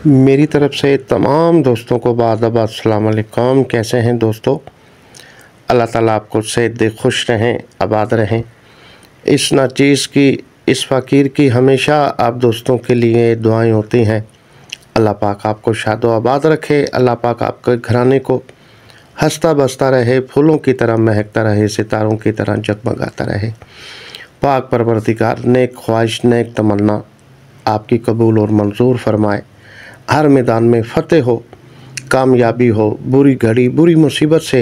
मेरी तरफ से तमाम दोस्तों को बादब अस्सलाम वालेकुम। कैसे हैं दोस्तों? अल्लाह ताला आपको सेहत दे, खुश रहें, आबाद रहें। इस नाचीज़ की, इस फ़कीर की हमेशा आप दोस्तों के लिए दुआएं होती हैं। अल्लाह पाक आपको शादो आबाद रखे। अल्लाह पाक आपके घराने को हंसता बसता रहे, फूलों की तरह महकता रहे, सितारों की तरह जगमगाता रहे। पाक परवरदिगार नेक ख्वाहिश, नेक तमन्ना आपकी कबूल और मंजूर फरमाए। हर मैदान में फ़तेह हो, कामयाबी हो, बुरी घड़ी, बुरी मुसीबत से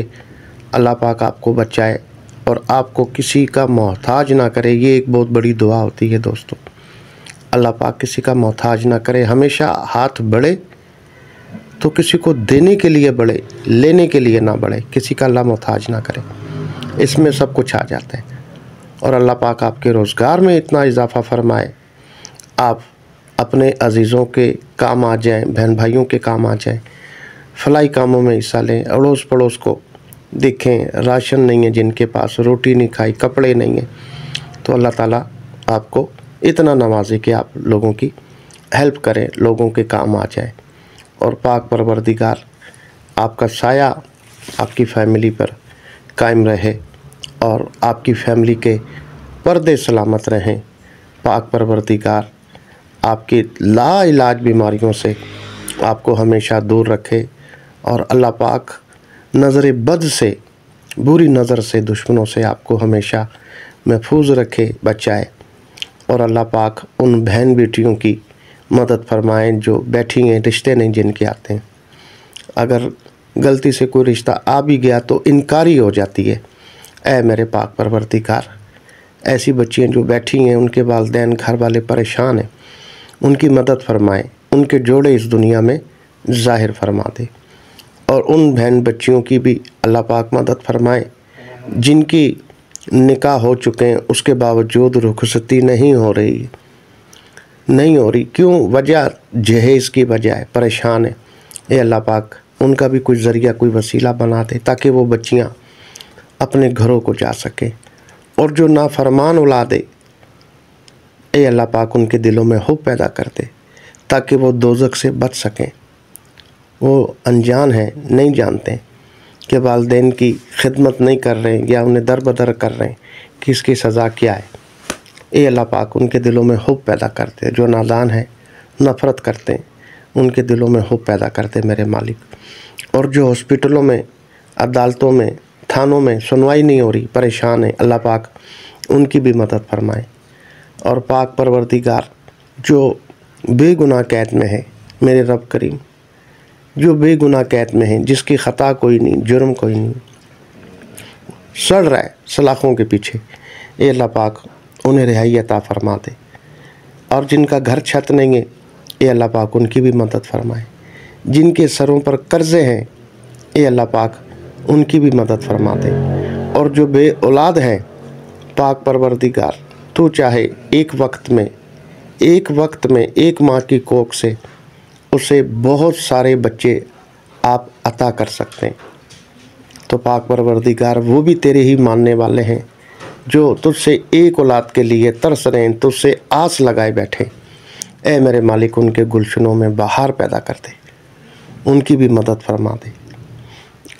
अल्लाह पाक आपको बचाए और आपको किसी का मोहताज ना करे। ये एक बहुत बड़ी दुआ होती है दोस्तों। अल्लाह पाक किसी का मोहताज ना करे। हमेशा हाथ बढ़े तो किसी को देने के लिए बढ़े, लेने के लिए ना बढ़े। किसी का अल्लाह मोहताज ना करे, इसमें सब कुछ आ जाता है। और अल्लाह पाक आपके रोज़गार में इतना इजाफ़ा फरमाए, आप अपने अजीज़ों के काम आ जाएं, बहन भाइयों के काम आ जाएं, फलाई कामों में हिस्सा लें, अड़ोस पड़ोस को देखें। राशन नहीं है, जिनके पास रोटी नहीं खाई, कपड़े नहीं हैं, तो अल्लाह ताला आपको इतना नवाजे कि आप लोगों की हेल्प करें, लोगों के काम आ जाए। और पाक परवरदिगार आपका साया आपकी फ़ैमिली पर कायम रहे और आपकी फ़ैमिली के पर्दे सलामत रहें। पाक परवरदिगार आपकी लाइलाज बीमारियों से आपको हमेशा दूर रखे और अल्लाह पाक नज़र बद से, बुरी नज़र से, दुश्मनों से आपको हमेशा महफूज रखे, बचाए। और अल्लाह पाक उन बहन बेटियों की मदद फरमाएं जो बैठी हैं, रिश्ते नहीं जिनके आते हैं। अगर गलती से कोई रिश्ता आ भी गया तो इनकारी हो जाती है। ऐ मेरे पाक परवरदिगार, ऐसी बच्चियाँ जो बैठी हैं, उनके वालिदैन, घर वाले परेशान हैं, उनकी मदद फरमाएं, उनके जोड़े इस दुनिया में ज़ाहिर फरमा दे। और उन बहन बच्चियों की भी अल्लाह पाक मदद फरमाए जिनकी निकाह हो चुके हैं, उसके बावजूद रुखसती नहीं हो रही। क्यों? वजह जहेज़ की वजह है, परेशान है। ये अल्लाह पाक उनका भी कोई ज़रिया, कोई वसीला बना दे ताकि वो बच्चियाँ अपने घरों को जा सकें। और जो नाफरमान औलादे, ए अल्लाह पाक उनके दिलों में हुब पैदा कर दे ताकि वो दोज़ख से बच सकें। वो अनजान हैं, नहीं जानते कि वालिदैन की खिदमत नहीं कर रहे हैं या उन्हें दर बदर कर रहे हैं कि इसकी सज़ा क्या है। ए अल्लाह पाक उनके दिलों में हुब पैदा करते। जो नादान हैं, नफ़रत करते हैं, उनके दिलों में हुब पैदा करते मेरे मालिक। और जो हॉस्पिटलों में, अदालतों में, थानों में सुनवाई नहीं हो रही, परेशान है, अल्लाह पाक उनकी भी मदद फरमाए। और पाक परवरदिगार जो बेगुनाह कैद में है, मेरे रब करीम, जो बेगुनाह कैद में है, जिसकी ख़ता कोई नहीं, जुर्म कोई नहीं, सड़ रहा है सलाखों के पीछे, ए अल्लाह पाक उन्हें रिहाई अता फरमा दे। और जिनका घर छत नहीं है, ए अल्लाह पाक उनकी भी मदद फरमाए। जिनके सरों पर कर्ज़े हैं, ए अल्लाह पाक उनकी भी मदद फरमा दे। और जो बे औलाद हैं, पाक परवरदिगार तो चाहे एक वक्त में एक माँ की कोख से उसे बहुत सारे बच्चे आप अता कर सकते हैं। तो पाक परवरदिगार वो भी तेरे ही मानने वाले हैं जो तुझसे एक औलाद के लिए तरस रहे हैं, तुझसे आस लगाए बैठे। ऐ मेरे मालिक, उनके गुलशनों में बहार पैदा कर दे, उनकी भी मदद फरमा दे।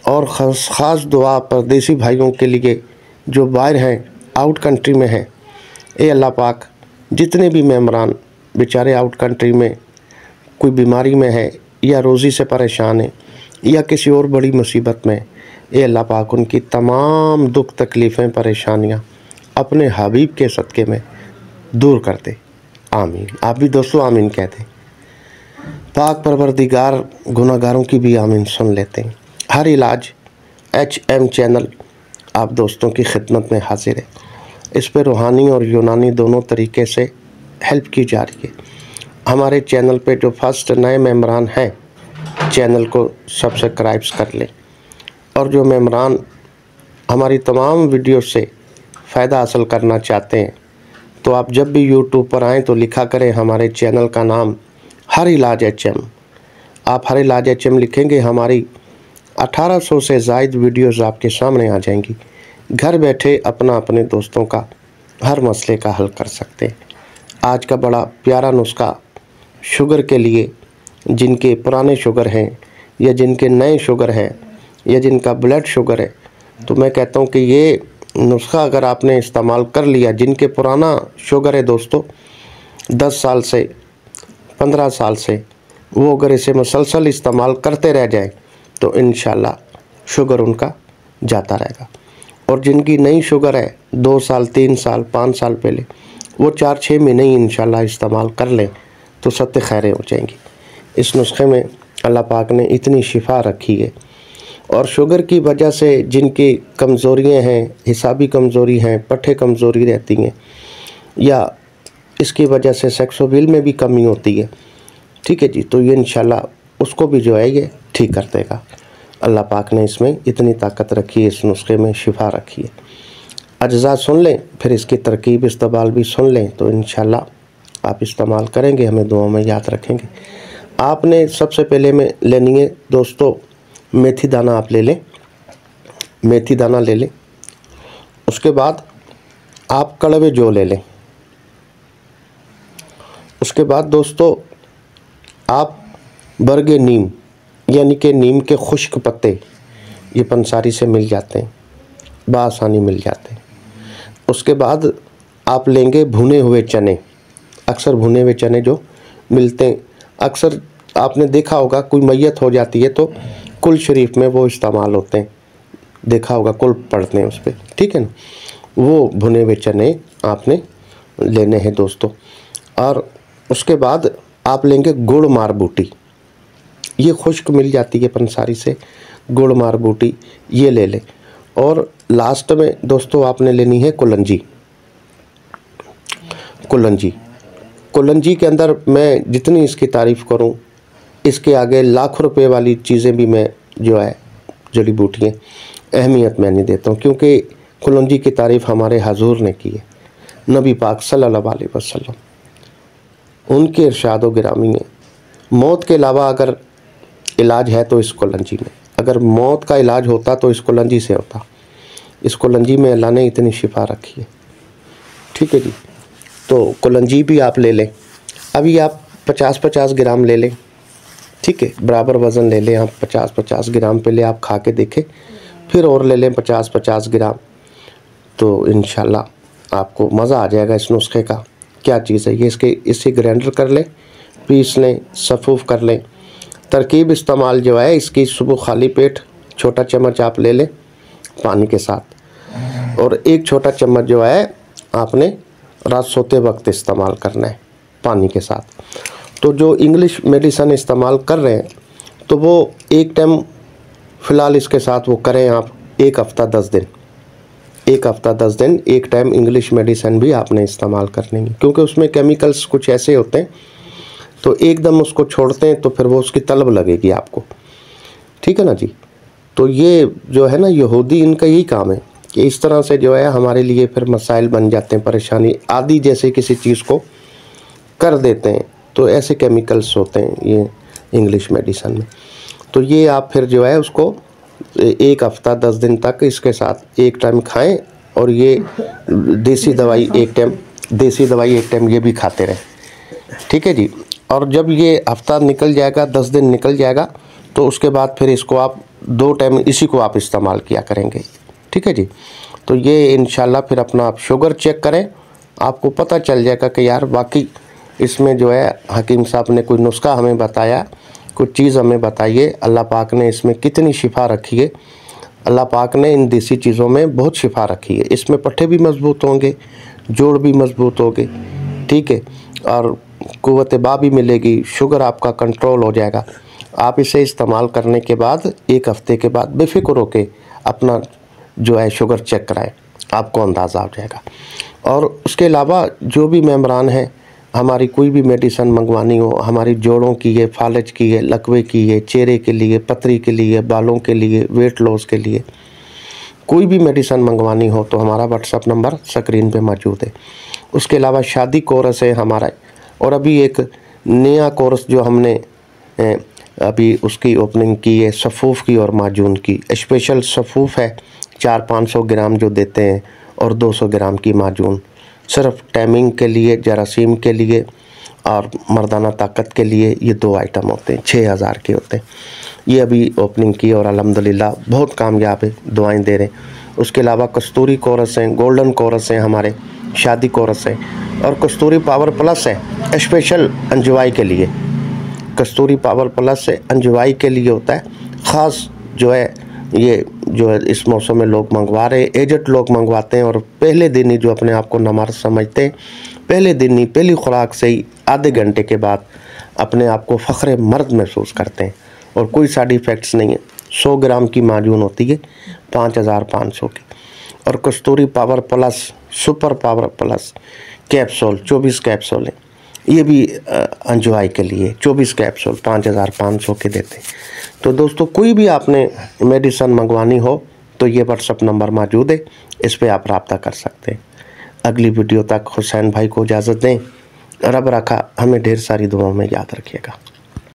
और ख़ास दुआ परदेसी भाइयों के लिए जो बाहर हैं, आउट कंट्री में हैं। ए अल्लाह पाक जितने भी मेम्बरान बेचारे आउट कंट्री में कोई बीमारी में है या रोज़ी से परेशान है या किसी और बड़ी मुसीबत में, ए अल्लाह पाक उनकी तमाम दुख तकलीफ़ें, परेशानियाँ अपने हबीब के सदक़े में दूर कर दे। आमीन। आप भी दोस्तों आमीन कहते। पाक परवरदिगार गुनाहगारों की भी आमीन सुन लेते हैं। हर इलाज HM चैनल आप दोस्तों की खिदमत में हाजिर है। इस पर रूहानी और यूनानी दोनों तरीके से हेल्प की जा रही है। हमारे चैनल पे जो फर्स्ट नए मेम्बरान हैं, चैनल को सब्सक्राइब कर लें। और जो मेम्बरान हमारी तमाम वीडियो से फ़ायदा हासिल करना चाहते हैं, तो आप जब भी यूट्यूब पर आएँ तो लिखा करें हमारे चैनल का नाम हर इलाज HM। आप हर इलाज HM लिखेंगे, हमारी 1800 से ज़ायद वीडियोज़ आपके सामने आ जाएंगी। घर बैठे अपने दोस्तों का हर मसले का हल कर सकते हैं। आज का बड़ा प्यारा नुस्खा शुगर के लिए जिनके पुराने शुगर हैं या जिनके नए शुगर हैं या जिनका ब्लड शुगर है, तो मैं कहता हूँ कि ये नुस्खा अगर आपने इस्तेमाल कर लिया, जिनके पुराना शुगर है दोस्तों 10 साल से 15 साल से, वो अगर इसे मुसलसल इस्तेमाल करते रह जाएं तो इंशाल्लाह शुगर उनका जाता रहेगा। और जिनकी नई शुगर है 2 साल 3 साल 5 साल पहले, वो 4-6 महीने ही इंशाल्लाह इस्तेमाल कर लें तो सत्य खैरें हो जाएंगी। इस नुस्खे में अल्लाह पाक ने इतनी शिफा रखी है। और शुगर की वजह से जिनकी कमज़ोरियाँ हैं, हिसाबी कमज़ोरी हैं, पट्ठे कमज़ोरी रहती हैं, या इसकी वजह से सेक्सोविल में भी कमी होती है, ठीक है जी, तो ये इंशाल्लाह उसको भी जो है ये ठीक कर देगा। अल्लाह पाक ने इसमें इतनी ताकत रखी है, इस नुस्खे में शिफा रखी है। अज्जा सुन लें, फिर इसकी तरकीब इस्तेमाल भी सुन लें तो इंशाल्लाह आप इस्तेमाल करेंगे, हमें दुआ में याद रखेंगे। आपने सबसे पहले में लेनी है दोस्तों मेथी दाना, आप ले लें, मेथी दाना ले लें। उसके बाद आप कड़वे जौ ले लें। उसके बाद दोस्तों आप बरगे नीम, यानी कि नीम के खुश्क पत्ते, ये पंसारी से मिल जाते हैं, बआसानी मिल जाते हैं। उसके बाद आप लेंगे भुने हुए चने। अक्सर भुने हुए चने जो मिलते हैं, अक्सर आपने देखा होगा कोई मैयत हो जाती है तो कुल शरीफ में वो इस्तेमाल होते हैं, देखा होगा कुल पढ़ते हैं उस पर, ठीक है ना। वो भुने हुए चने आपने लेने हैं दोस्तों। और उसके बाद आप लेंगे गुड़ मार बूटी, ये खुश्क मिल जाती है पंसारी से, गुड़ मार बूटी ये ले लें। और लास्ट में दोस्तों आपने लेनी है कुलंजी। कुलंजी, कुलंजी के अंदर मैं जितनी इसकी तारीफ़ करूं, इसके आगे लाखों रुपए वाली चीज़ें भी मैं जो है जड़ी बूटियाँ अहमियत मैं नहीं देता हूँ, क्योंकि कुलंजी की तारीफ़ हमारे हुज़ूर ने की है, नबी पाक सल्लल्लाहु अलैहि वसल्लम, उनके इरशाद व गिरामी में मौत के अलावा अगर इलाज है तो इस कुलंजी में, अगर मौत का इलाज होता तो इस कुलंजी से होता। इस कुलंजी में अल्लाह ने इतनी शिफा रखी है, ठीक है जी। तो कुलंजी भी आप ले लें। अभी आप 50-50 ग्राम ले लें, ठीक है, बराबर वज़न ले लें आप। 50-50 ग्राम पहले आप खा के देखें, फिर और ले लें 50-50 ग्राम, तो इंशाल्लाह आपको मज़ा आ जाएगा इस नुस्खे का। क्या चीज़ है ये, इसे ग्राइंडर कर लें, पीस लें, सफ़ूफ़ कर लें। तरकीब इस्तेमाल जो है इसकी, सुबह खाली पेट छोटा चम्मच आप ले लें पानी के साथ, और 1 छोटा चम्मच जो है आपने रात सोते वक्त इस्तेमाल करना है पानी के साथ। तो जो इंग्लिश मेडिसिन इस्तेमाल कर रहे हैं तो वो एक टाइम फ़िलहाल इसके साथ वो करें आप 1 हफ़्ता 10 दिन, 1 हफ़्ता 10 दिन एक टाइम इंग्लिश मेडिसिन भी आपने इस्तेमाल करनी है, क्योंकि उसमें केमिकल्स कुछ ऐसे होते हैं, तो एकदम उसको छोड़ते हैं तो फिर वो उसकी तलब लगेगी आपको, ठीक है ना जी। तो ये जो है ना यहूदी, इनका यही काम है कि इस तरह से जो है हमारे लिए फिर मसाइल बन जाते हैं, परेशानी आदि जैसे किसी चीज़ को कर देते हैं। तो ऐसे केमिकल्स होते हैं ये इंग्लिश मेडिसिन में। तो ये आप फिर जो है उसको 1 हफ़्ता 10 दिन तक इसके साथ एक टाइम खाएं, और ये देसी दवाई एक टाइम ये भी खाते रहें, ठीक है जी। और जब ये हफ़्ता निकल जाएगा, 10 दिन निकल जाएगा, तो उसके बाद फिर इसको आप 2 टाइम इसी को आप इस्तेमाल किया करेंगे, ठीक है जी। तो ये इंशाल्लाह फिर अपना आप शुगर चेक करें, आपको पता चल जाएगा कि यार वाकई इसमें जो है हकीम साहब ने कोई नुस्खा हमें बताया, कुछ चीज़ हमें बताइए, अल्लाह पाक ने इसमें कितनी शिफा रखी है। अल्लाह पाक ने इन देसी चीज़ों में बहुत शिफा रखी है। इसमें पट्टे भी मजबूत होंगे, जोड़ भी मजबूत होंगे, ठीक है, और कुव्वत बा भी मिलेगी, शुगर आपका कंट्रोल हो जाएगा। आप इसे इस्तेमाल करने के बाद 1 हफ़्ते के बाद बेफिक्र होकर अपना जो है शुगर चेक कराएं, आपको अंदाज़ा हो जाएगा। और उसके अलावा जो भी मेम्बरान हैं, हमारी कोई भी मेडिसिन मंगवानी हो, हमारी जोड़ों की है, फालज की है, लकवे की है, चेहरे के लिए, पथरी के लिए, बालों के लिए, वेट लॉस के लिए, कोई भी मेडिसिन मंगवानी हो तो हमारा व्हाट्सअप नंबर स्क्रीन पे मौजूद है। उसके अलावा शादी कोर्स है हमारा, और अभी एक नया कोर्स जो हमने अभी उसकी ओपनिंग की है, सफ़ूफ़ की और माजून की। स्पेशल सफ़ूफ़ है 400-500 ग्राम जो देते हैं, और 200 ग्राम की माजून, सिर्फ टाइमिंग के लिए, जरासीम के लिए और मर्दाना ताकत के लिए ये 2 आइटम होते हैं, 6000 के होते हैं। ये अभी ओपनिंग की और अल्हम्दुलिल्लाह बहुत कामयाब है, दुआएं दे रहे हैं। उसके अलावा कस्तूरी कोरस हैं, गोल्डन कोरस हैं, हमारे शादी कोरस है, और कस्तूरी पावर प्लस है स्पेशल अंजवाई के लिए। कस्तूरी पावर प्लस से अंजवाई के लिए होता है ख़ास, जो है ये जो है इस मौसम में लोग मंगवा रहे हैं, एजेड लोग मंगवाते हैं, और पहले दिन ही जो अपने आप को नमर समझते हैं, पहले दिन ही पहली खुराक से ही आधे घंटे के बाद अपने आप को फ़ख्र मर्द महसूस करते हैं, और कोई साइड इफ़ेक्ट्स नहीं है। 100 ग्राम की माजून होती है 5500 की। और Kasturi power plus super power plus capsule 24 capsule हैं, ये भी अंजवाई के लिए 24 कैप्सूल 5500 के देते हैं। तो दोस्तों कोई भी आपने मेडिसन मंगवानी हो तो ये व्हाट्सअप नंबर मौजूद है, इस पे आप रब्ता कर सकते हैं। अगली वीडियो तक हुसैन भाई को इजाज़त दें। रब रखा हमें ढेर सारी दुआओं में याद रखिएगा।